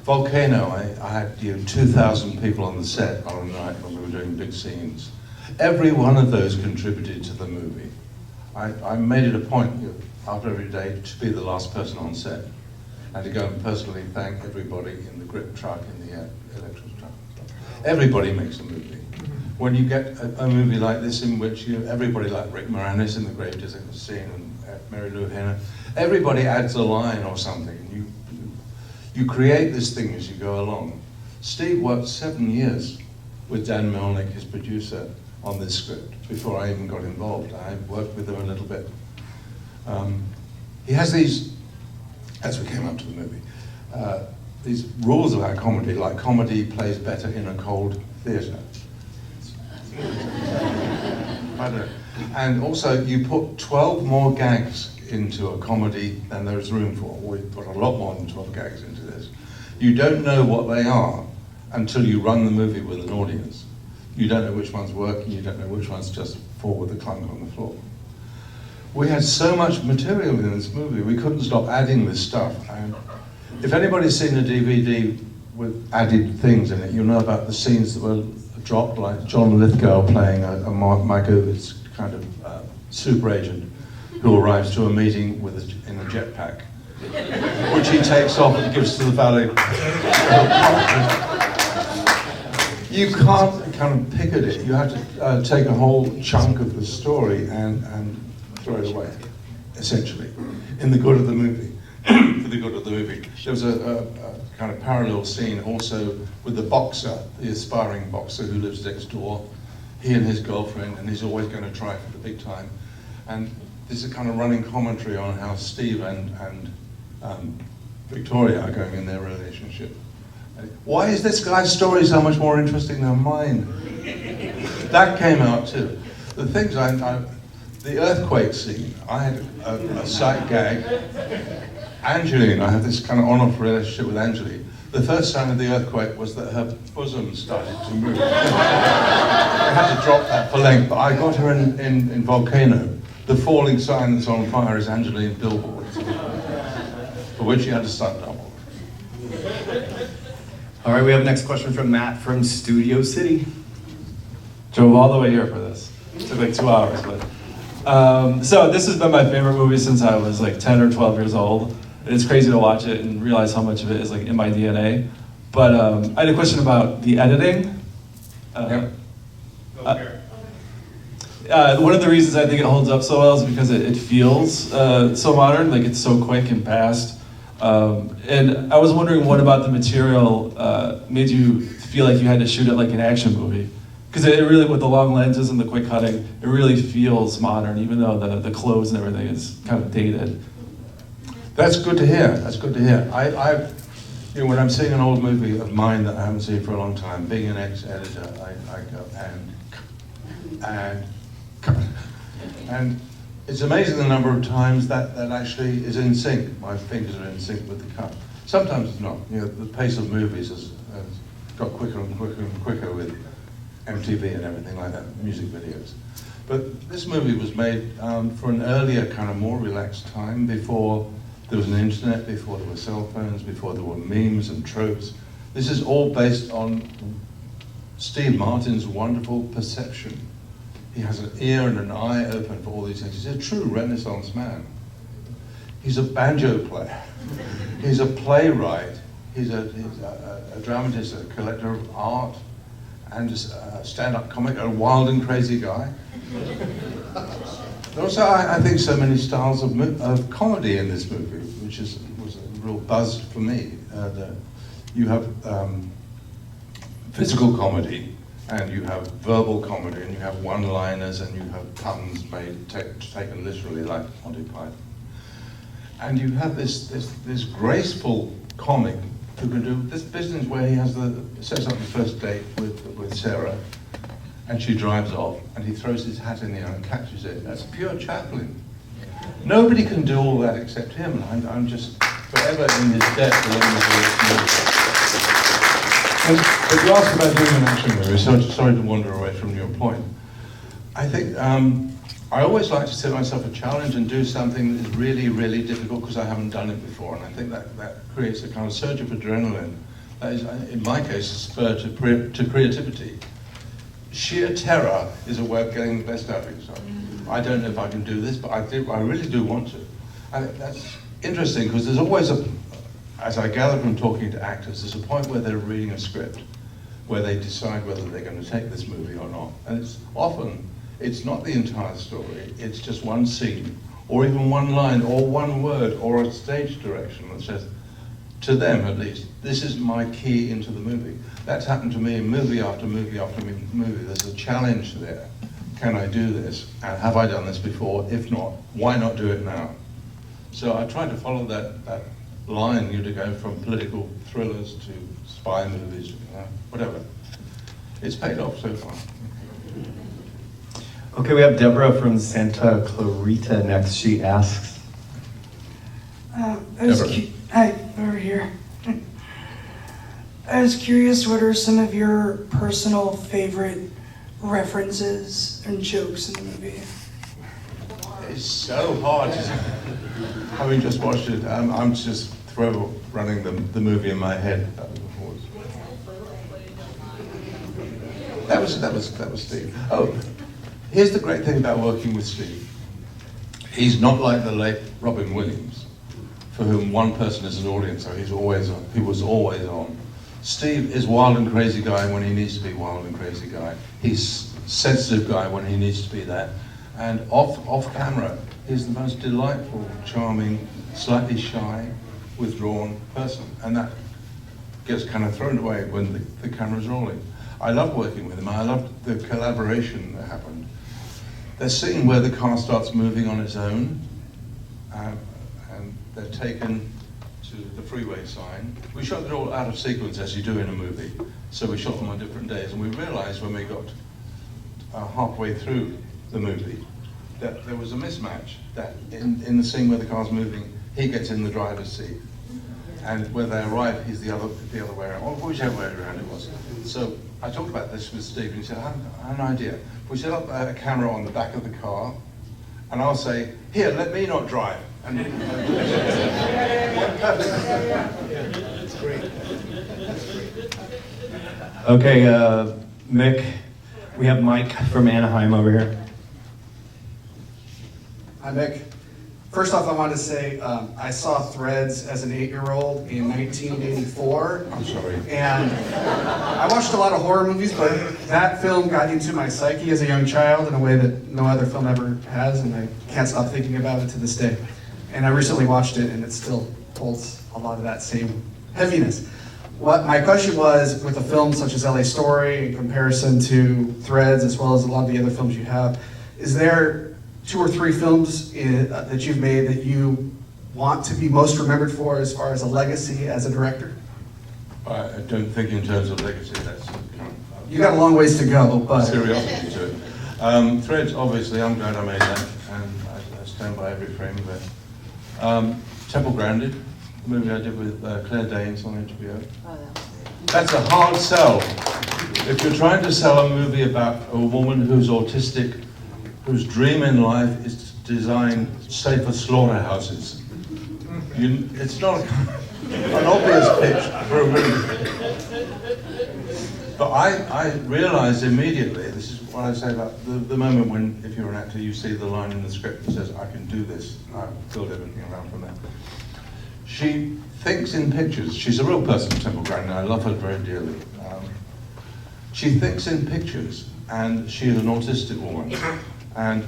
[SPEAKER 3] Volcano, I had 2,000 people on the set on a night when we were doing big scenes. Every one of those contributed to the movie. I made it a point after every day to be the last person on set and to go and personally thank everybody in the grip truck, in the electric truck. Everybody makes a movie. When you get a movie like this in which everybody, like Rick Moranis in The Gravedigger scene and Mary Lou Henner, everybody adds a line or something. You create this thing as you go along. Steve worked 7 years with Dan Melnick, his producer, on this script before I even got involved. I worked with him a little bit. He has these, as we came up to the movie, these rules about comedy, like comedy plays better in a cold theatre. And also, you put 12 more gags into a comedy than there's room for. We put a lot more than 12 gags into this. You don't know what they are until you run the movie with an audience. You don't know which one's working, you don't know which one's just fall with a clunk on the floor. We had so much material in this movie, we couldn't stop adding this stuff. And if anybody's seen a DVD with added things in it, you'll know about the scenes that were dropped, like John Lithgow playing a Mike Ovitz kind of super agent who arrives to a meeting in a jetpack, which he takes off and gives to the valet. You can't kind of pick at it. You have to take a whole chunk of the story and throw it away, essentially, in the good of the movie. For the good of the movie. There was a kind of parallel scene also with the boxer, the aspiring boxer who lives next door. He and his girlfriend, and he's always going to try for the big time. And this is a kind of running commentary on how Steve and Victoria are going in their relationship. Why is this guy's story so much more interesting than mine? That came out too. The things the earthquake scene, I had a sight gag. Angeline, I have this kind of on-off relationship with Angeline. The first sign of the earthquake was that her bosom started to move. I had to drop that for length, but I got her in Volcano. The falling sign that's on fire is Angeline billboards, for which she had to stunt double.
[SPEAKER 5] All right, we have next question from Matt from Studio City.
[SPEAKER 7] Drove all the way here for this. It took like 2 hours, but. So this has been my favorite movie since I was like 10 or 12 years old. And it's crazy to watch it and realize how much of it is like in my DNA. But I had a question about the editing. One of the reasons I think it holds up so well is because it feels so modern, like it's so quick and fast. And I was wondering what about the material made you feel like you had to shoot it like an action movie? Because it really, with the long lenses and the quick cutting, it really feels modern, even though the clothes and everything is kind of dated.
[SPEAKER 3] That's good to hear. That's good to hear. You know, when I'm seeing an old movie of mine that I haven't seen for a long time, being an ex-editor, I go and it's amazing the number of times that actually is in sync. My fingers are in sync with the cut. Sometimes it's not. You know, the pace of movies has got quicker and quicker and quicker with MTV and everything like that, music videos. But this movie was made for an earlier, kind of more relaxed time, before there was an internet, before there were cell phones, before there were memes and tropes. This is all based on Steve Martin's wonderful perception. He has an ear and an eye open for all these things. He's a true Renaissance man. He's a banjo player. He's a playwright. He's a dramatist, a collector of art, and a stand-up comic, a wild and crazy guy. Also, I think so many styles of comedy in this movie, which was a real buzz for me. You have physical comedy, and you have verbal comedy, and you have one-liners, and you have puns taken literally like Monty Python. And you have this graceful comic who can do this business where he sets up the first date with Sarah, and she drives off, and he throws his hat in the air and catches it. That's pure Chaplin. Nobody can do all that except him, and I'm just forever in his debt for letting me do this movie. But you asked about doing an action movie, so sorry to wander away from your point. I think I always like to set myself a challenge and do something that is really, really difficult because I haven't done it before, and I think that creates a kind of surge of adrenaline that is, in my case, a spur to creativity. Sheer terror is a way of getting the best out of yourself. I don't know if I can do this, but I really do want to. I think that's interesting because there's always as I gather from talking to actors, there's a point where they're reading a script, where they decide whether they're going to take this movie or not. And it's not the entire story, it's just one scene, or even one line, or one word, or a stage direction that says, to them at least, this is my key into the movie. That's happened to me in movie after movie after movie. There's a challenge there. Can I do this? And have I done this before? If not, why not do it now? So I tried to follow that line, to go from political thrillers to spy movies, whatever. It's paid off so far.
[SPEAKER 5] Okay, we have Deborah from Santa Clarita next. She asks.
[SPEAKER 8] Hi, over here. I was curious, what are some of your personal favorite references and jokes in the movie?
[SPEAKER 3] It's so hard. Having just watched it, I'm just running the movie in my head. That was Steve. Oh, here's the great thing about working with Steve. He's not like the late Robin Williams, for whom one person is an audience, so he's always on. He was always on. Steve is wild and crazy guy when he needs to be wild and crazy guy. He's sensitive guy when he needs to be that. And off camera, he's the most delightful, charming, slightly shy, withdrawn person. And that gets kind of thrown away when the camera's rolling. I love working with him. I love the collaboration that happened. The scene where the car starts moving on its own, and they're taken to the freeway sign. We shot it all out of sequence, as you do in a movie. So we shot them on different days, and we realized when we got halfway through the movie that there was a mismatch, that in the scene where the car's moving, he gets in the driver's seat. And when they arrive, he's the other way around, or whichever way around it was. So I talked about this with Steve, and he said, I have an idea. We set up a camera on the back of the car, and I'll say, here, let me not drive. And
[SPEAKER 1] That's great.
[SPEAKER 5] Okay, Mick, we have Mike from Anaheim over here.
[SPEAKER 9] Hi, Mick. First off, I want to say I saw Threads as an 8-year-old in 1984.
[SPEAKER 3] I'm sorry.
[SPEAKER 9] And I watched a lot of horror movies, but that film got into my psyche as a young child in a way that no other film ever has, and I can't stop thinking about it to this day. And I recently watched it, and it still holds a lot of that same heaviness. what my question was, with a film such as LA Story, in comparison to Threads, as well as a lot of the other films you have, is there 2 or 3 films that you've made that you want to be most remembered for as far as a legacy as a director?
[SPEAKER 3] I don't think in terms of legacy, that's kind of,
[SPEAKER 9] You got a long ways to go, but...
[SPEAKER 3] Seriosity to it. Threads, obviously, I'm glad I made that, and I stand by every frame of it. Temple Grandin, the movie I did with Claire Danes on HBO. That's a hard sell. If you're trying to sell a movie about a woman who's autistic, whose dream in life is to design safer slaughterhouses, it's not an obvious pitch for a movie. But I realized immediately, this is what I say about the moment when, if you're an actor, you see the line in the script that says, I can do this, I build everything around from that. She thinks in pictures. She's a real person, Temple Grandin. I love her very dearly. She thinks in pictures, and she is an autistic woman. And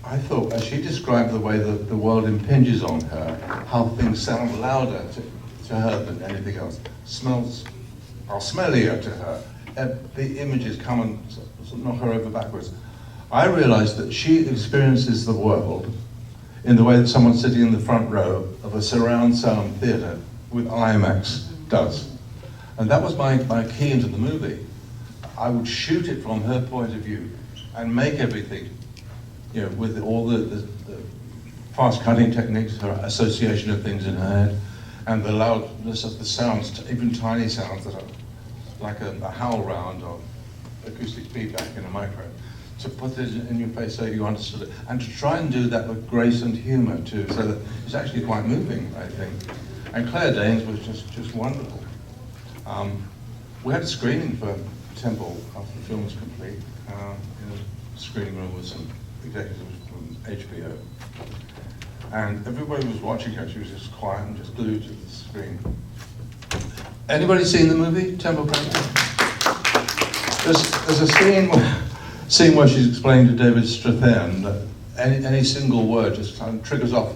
[SPEAKER 3] I thought, as she described the way the world impinges on her, how things sound louder to her than anything else, smells are smellier to her, the images come and sort of knock her over backwards. I realized that she experiences the world in the way that someone sitting in the front row of a surround sound theatre with IMAX does. And that was my key into the movie. I would shoot it from her point of view and make everything, you know, with all the fast cutting techniques, her association of things in her head, and the loudness of the sounds, even tiny sounds that are like a howl round or acoustic feedback in a microphone, to put it in your face so you understood it, and to try and do that with grace and humour too, so that it's actually quite moving, I think. And Claire Danes was just wonderful. We had a screening for Temple after the film was complete, in a screening room with some executives from HBO. And everybody was watching her. She was just quiet and just glued to the screen. Anybody seen the movie, Temple Grandin? There's a scene where she's explaining to David Strathairn that any single word just kind of triggers off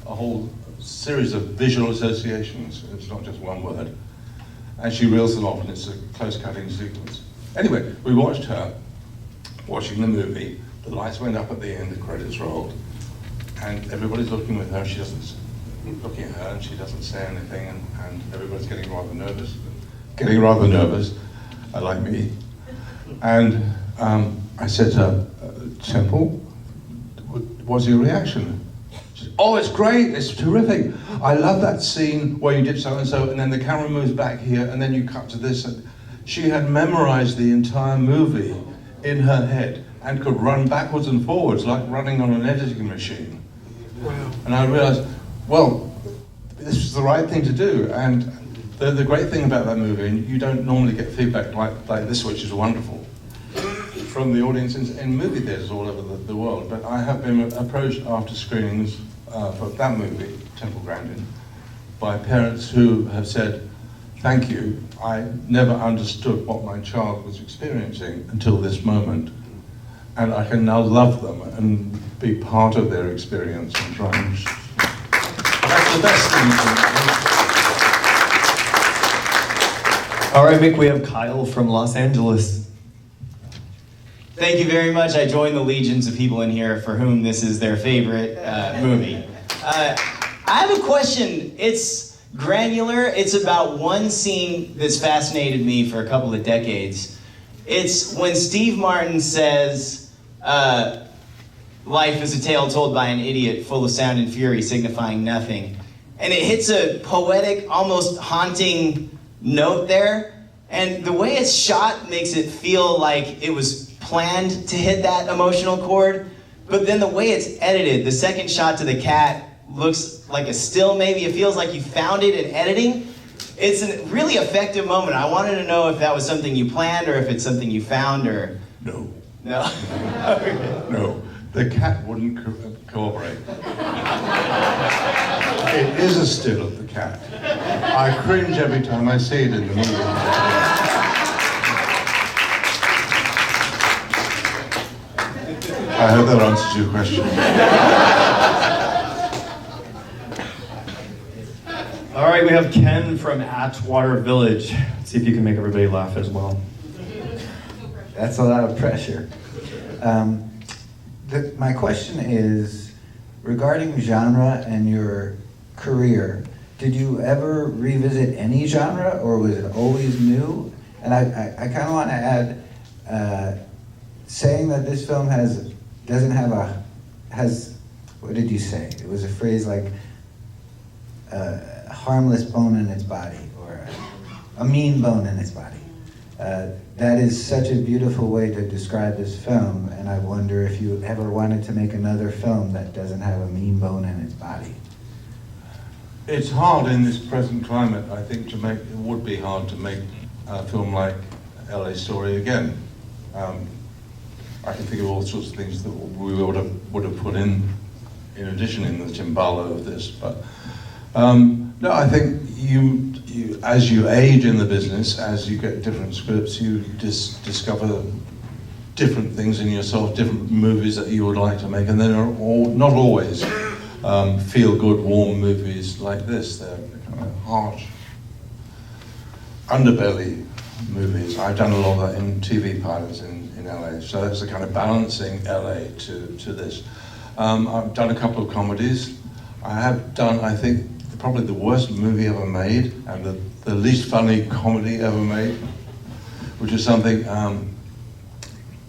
[SPEAKER 3] a whole series of visual associations. It's not just one word. And she reels them off, and it's a close-cutting sequence. Anyway, we watched her watching the movie. The lights went up at the end, the credits rolled, and everybody's looking with her. She doesn't looking at her, and she doesn't say anything, and everybody's getting rather nervous. Like me. And I said to her, Temple, what's your reaction? She said, oh, it's great, it's terrific. I love that scene where you did so and so, and then the camera moves back here, and then you cut to this. And she had memorized the entire movie in her head and could run backwards and forwards like running on an editing machine. Wow. And I realized, well, this was the right thing to do. And the great thing about that movie, and you don't normally get feedback like this, which is wonderful, from the audience in movie theaters all over the world. But I have been approached after screenings for that movie, Temple Grandin, by parents who have said, thank you, I never understood what my child was experiencing until this moment. And I can now love them and be part of their experience and try and... That's the best thing.
[SPEAKER 10] All right, Mick, we have Kyle from Los Angeles.
[SPEAKER 11] Thank you very much. I join the legions of people in here for whom this is their favorite movie. I have a question. It's granular. It's about one scene that's fascinated me for a couple of decades. It's when Steve Martin says, life is a tale told by an idiot, full of sound and fury, signifying nothing. And it hits a poetic, almost haunting note there. And the way it's shot makes it feel like it was planned to hit that emotional chord. But then the way it's edited, the second shot to the cat looks like a still maybe. It feels like you found it in editing. It's a really effective moment. I wanted to know if that was something you planned or if it's something you found or...
[SPEAKER 3] No.
[SPEAKER 11] No?
[SPEAKER 3] No. The cat wouldn't cooperate. It is a still of the cat. I cringe every time I see it in the movie. I hope that answers your question.
[SPEAKER 10] All right, we have Ken from Atwater Village. Let's see if you can make everybody laugh as well.
[SPEAKER 12] That's a lot of pressure. My question is, regarding genre and your career, did you ever revisit any genre, or was it always new? And I kind of want to add, saying that this film has, what did you say? It was a phrase like, a harmless bone in its body, or a mean bone in its body. That is such a beautiful way to describe this film, and I wonder if you ever wanted to make another film that doesn't have a mean bone in its body.
[SPEAKER 3] It's hard in this present climate, I think, to make, it would be hard to make a film like LA Story again. I can think of all sorts of things that we would have put in addition in the timbalo of this, but no, I think you as you age in the business, as you get different scripts, you discover different things in yourself, different movies that you would like to make, and they're not always feel-good, warm movies like this. They're kind of harsh, underbelly movies. I've done a lot of that in TV pilots in LA, so that's the kind of balancing LA to this. I've done a couple of comedies. I have done, I think, probably the worst movie ever made, and the least funny comedy ever made, which is something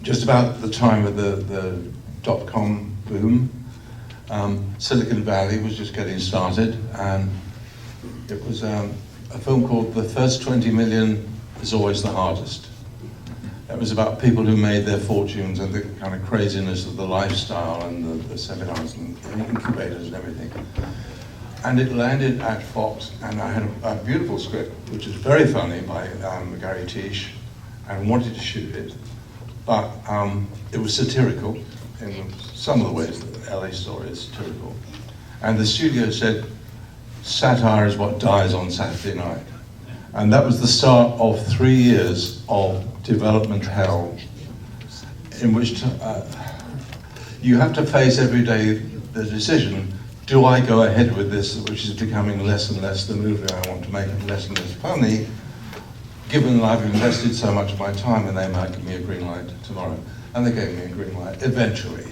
[SPEAKER 3] just about the time of the dot-com boom. Silicon Valley was just getting started, and it was a film called The First 20 Million is Always the Hardest. It was about people who made their fortunes and the kind of craziness of the lifestyle and the seminars and incubators and everything. And it landed at Fox, and I had a beautiful script, which is very funny, by Gary Tisch, and wanted to shoot it. But it was satirical in some of the ways that LA Story is satirical. And the studio said, satire is what dies on Saturday night. And that was the start of 3 years of development hell, in which you have to face every day the decision, do I go ahead with this, which is becoming less and less the movie I want to make, and less funny, given that I've invested so much of my time, and they might give me a green light tomorrow. And they gave me a green light, eventually.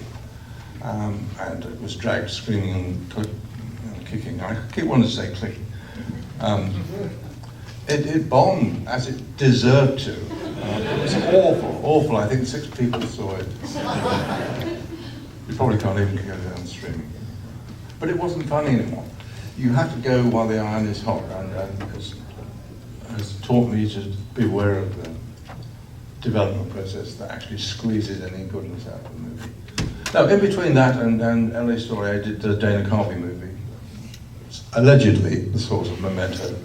[SPEAKER 3] And it was dragged screaming and kicking. I keep wanting to say clicking. It bombed, as it deserved to. It was awful. I think 6 people saw it. You probably can't even go down streaming. But it wasn't funny anymore. You have to go while the iron is hot, and has taught me to be aware of the development process that actually squeezes any goodness out of the movie. Now, in between that and LA Story, I did the Dana Carvey movie, allegedly the source of Memento,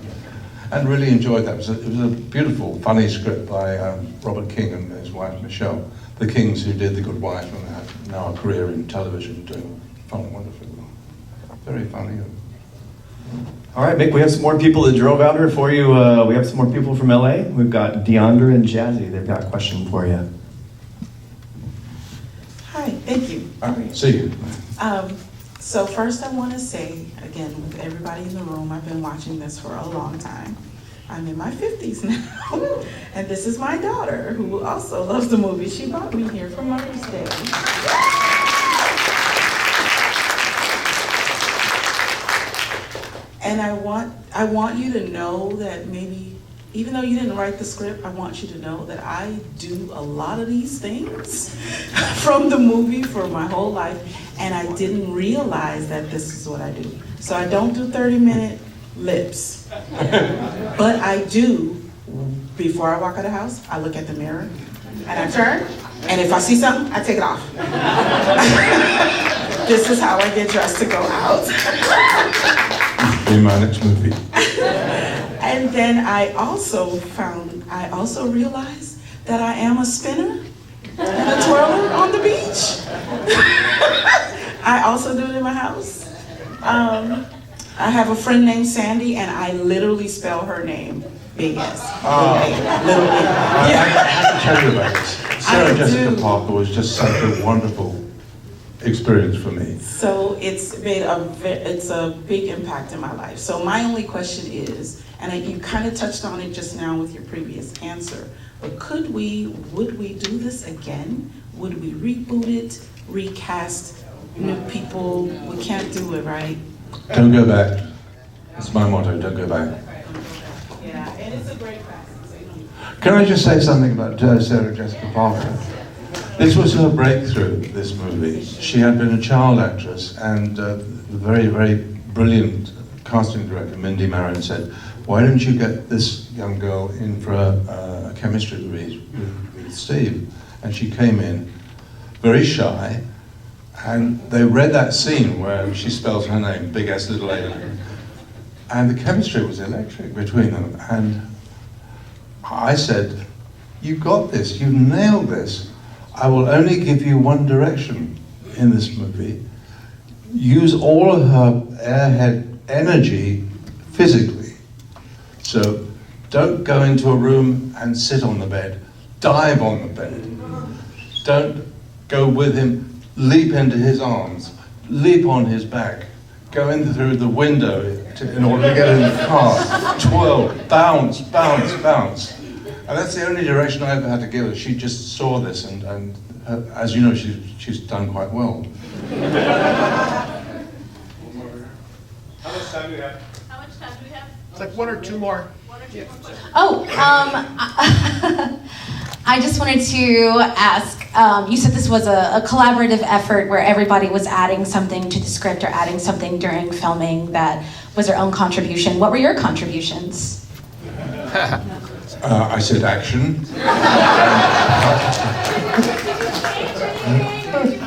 [SPEAKER 3] and really enjoyed that. It was a beautiful, funny script by Robert King and his wife Michelle, the Kings who did The Good Wife and have now a career in television doing fun, wonderful. Very funny.
[SPEAKER 10] All right, Mick, we have some more people that drove out here for you. We have some more people from LA. We've got Deandra and Jazzy. They've got a question for you.
[SPEAKER 13] Hi, thank you.
[SPEAKER 3] All right, see you.
[SPEAKER 13] So first I want to say, again, with everybody in the room, I've been watching this for a long time. I'm in my 50s now, and this is my daughter, who also loves the movie. She brought me here for Mother's Day. And I want you to know that maybe, even though you didn't write the script, I want you to know that I do a lot of these things from the movie for my whole life, and I didn't realize that this is what I do. So I don't do 30-minute lips, but I do, before I walk out of the house, I look at the mirror, and I turn, and if I see something, I take it off. This is how I get dressed to go out.
[SPEAKER 3] In my next movie.
[SPEAKER 13] And then I also realized that I am a spinner and a twirler on the beach. I also do it in my house. I have a friend named Sandy, and I literally spell her name big S.
[SPEAKER 3] I have to tell you about this. Sarah Jessica Parker was just such a wonderful experience for me.
[SPEAKER 13] So it's made it's a big impact in my life. So my only question is, and you kind of touched on it just now with your previous answer, but would we do this again? Would we reboot it, recast new people? We can't do it, right?
[SPEAKER 3] Don't go back. It's my motto, don't go back.
[SPEAKER 13] Yeah, and it's a great classic.
[SPEAKER 3] Can I just say something about Sarah Jessica Parker? This was her breakthrough, this movie. She had been a child actress, and the very, very brilliant casting director, Mindy Marin, said, why don't you get this young girl in for a chemistry degree with Steve? And she came in, very shy, and they read that scene where she spells her name, big S, little a, and the chemistry was electric between them. And I said, you got this, you nailed this. I will only give you one direction in this movie. Use all of her airhead energy physically. So don't go into a room and sit on the bed. Dive on the bed. Don't go with him, leap into his arms, leap on his back, go in through the window in order to get in the car, twirl, bounce, bounce, bounce. And that's the only direction I ever had to give her. She just saw this, and as you know, she's done quite well.
[SPEAKER 10] How much time do we have?
[SPEAKER 4] How much time do we have?
[SPEAKER 1] It's like one or two more.
[SPEAKER 14] Oh, I just wanted to ask, you said this was a collaborative effort where everybody was adding something to the script or adding something during filming that was their own contribution. What were your contributions?
[SPEAKER 3] I said action.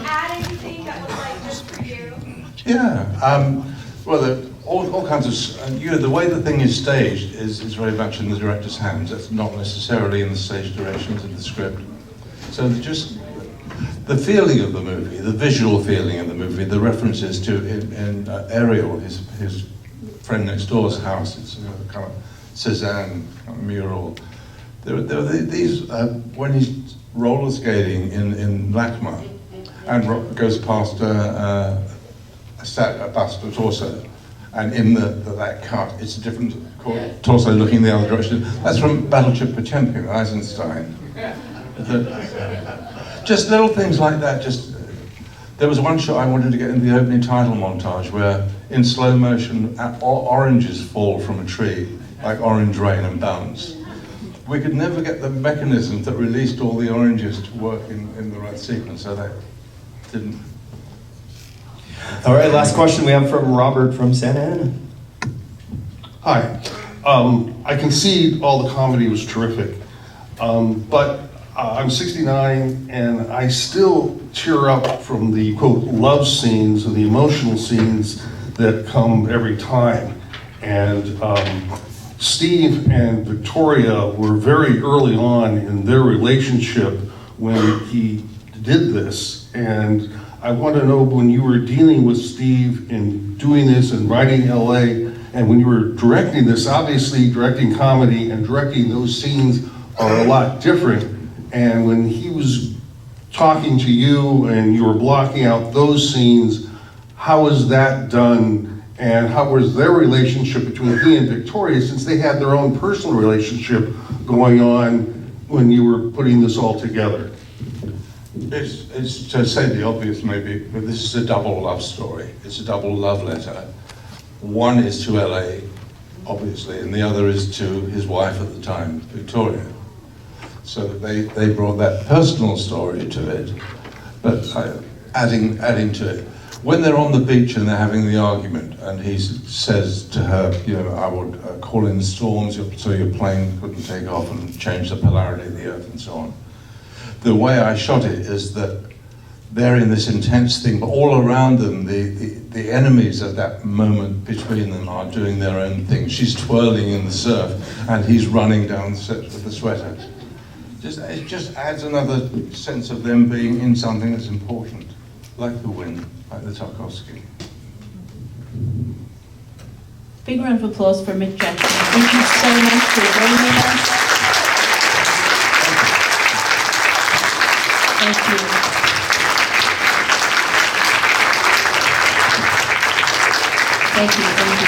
[SPEAKER 15] Add anything that was like just for you?
[SPEAKER 3] Yeah. Well, all kinds of, the way the thing is staged is very much in the director's hands. That's not necessarily in the stage directions of the script. So just the feeling of the movie, the visual feeling of the movie, the references to in Ariel, his friend next door's house, it's kind of Cézanne kind of mural. There are these, when he's roller skating in LACMA and goes past a bust, a torso, and in that cut, it's a different torso looking the other direction. That's from Battleship Potemkin, Eisenstein. Just little things like that. There was one shot I wanted to get in the opening title montage where, in slow motion, oranges fall from a tree, like orange rain, and bounce. We could never get the mechanism that released all the oranges to work in the right sequence, so that didn't.
[SPEAKER 10] All right, last question we have from Robert from Santa Ana.
[SPEAKER 16] Hi. I concede all the comedy was terrific, but I'm 69 and I still tear up from the, quote, love scenes and the emotional scenes that come every time. And Steve and Victoria were very early on in their relationship when he did this. And I want to know, when you were dealing with Steve and doing this and writing LA, and when you were directing this, obviously directing comedy and directing those scenes are a lot different. And when he was talking to you and you were blocking out those scenes, how was that done? And how was their relationship between he and Victoria, since they had their own personal relationship going on when you were putting this all together?
[SPEAKER 3] It's to say the obvious maybe, but this is a double love story. It's a double love letter. One is to LA, obviously, and the other is to his wife at the time, Victoria. So they brought that personal story to it, but adding to it. When they're on the beach and they're having the argument, and he says to her, I would call in storms so your plane couldn't take off and change the polarity of the Earth and so on. The way I shot it is that they're in this intense thing, but all around them, the enemies at that moment between them are doing their own thing. She's twirling in the surf, and he's running down the steps with the sweater. It just adds another sense of them being in something that's important, like the wind, like the Tarkovsky.
[SPEAKER 4] Big round of applause for Mick Jackson. Thank you so much for joining us. Thank you.
[SPEAKER 14] Thank you.